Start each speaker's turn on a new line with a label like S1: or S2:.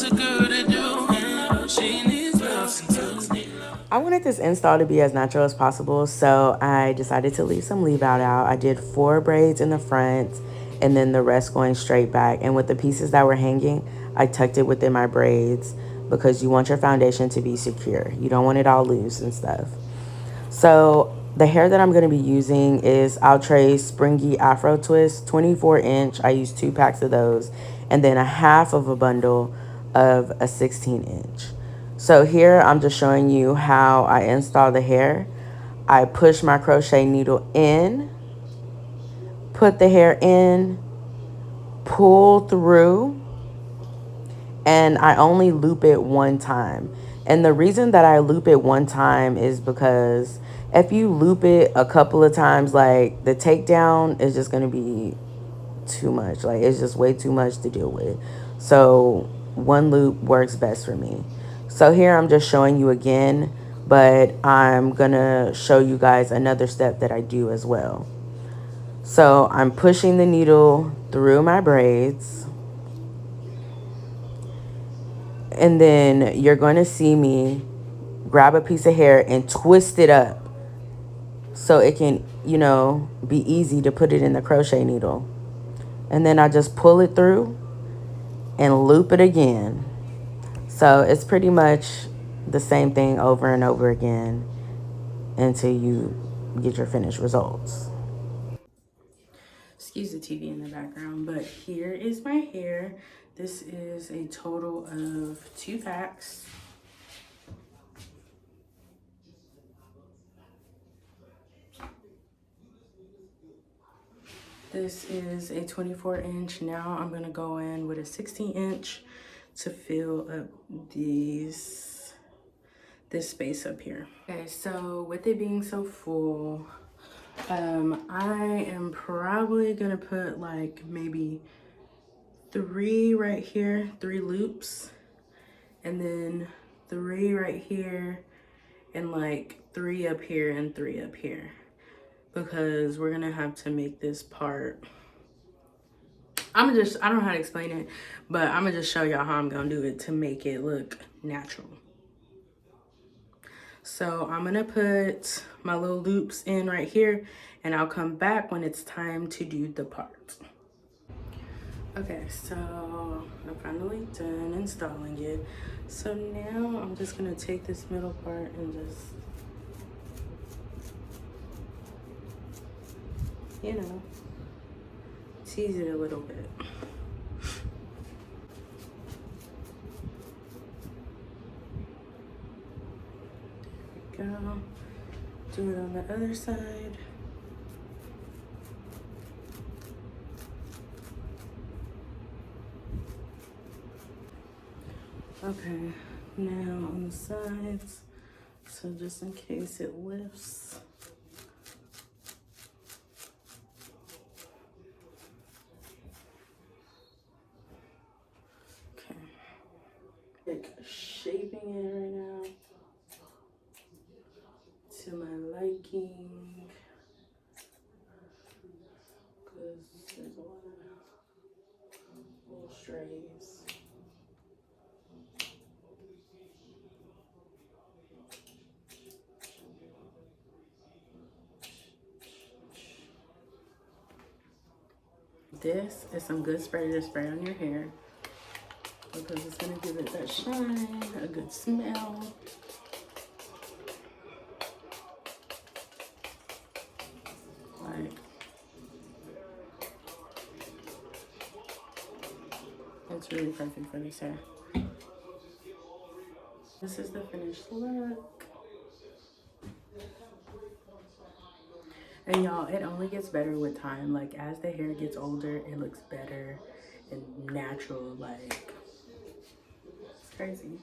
S1: a girl to do? Yeah, she needs love and girls need love.
S2: I wanted this install to be as natural as possible, so I decided to leave some leave out. I did 4 braids in the front and then the rest going straight back. And with the pieces that were hanging, I tucked it within my braids because you want your foundation to be secure. You don't want it all loose and stuff. So the hair that I'm going to be using is Outre Springy Afro Twist, 24-inch. I used 2 packs of those, and then a half of a bundle of a 16-inch. So here I'm just showing you how I install the hair. I push my crochet needle in, put the hair in, pull through, and I only loop it one time. And the reason that I loop it one time is because if you loop it a couple of times, like the takedown is just going to be too much. Like it's just way too much to deal with. So one loop works best for me. So here I'm just showing you again, but I'm going to show you guys another step that I do as well. So I'm pushing the needle through my braids. And then you're going to see me grab a piece of hair and twist it up so it can, be easy to put it in the crochet needle. And then I just pull it through and loop it again. So it's pretty much the same thing over and over again until you get your finished results. Excuse the TV in the background, but here is my hair. This is a total of 2 packs. This is a 24-inch. Now I'm gonna go in with a 16-inch to fill up this space up here. Okay, so with it being so full, I am probably gonna put like maybe 3 right here, 3 loops, and then 3 right here, and like 3 up here and 3 up here, because we're gonna have to make this part. I don't know how to explain it, but I'm gonna just show y'all how I'm gonna do it to make it look natural. So I'm gonna put my little loops in right here, and I'll come back when it's time to do the part. Okay, so I'm finally done installing it. So now I'm just gonna take this middle part and just, tease it a little bit. Go. Do it on the other side. Okay, now on the sides, so just in case it lifts. Okay, like shaping it right now to my liking, because there's a lot of little strays. This is some good spray to spray on your hair because it's gonna give it that shine, a good smell. Like, it's really perfect for this hair. This is the finished look. And y'all, it only gets better with time. Like, as the hair gets older, it looks better and natural. Like, it's crazy.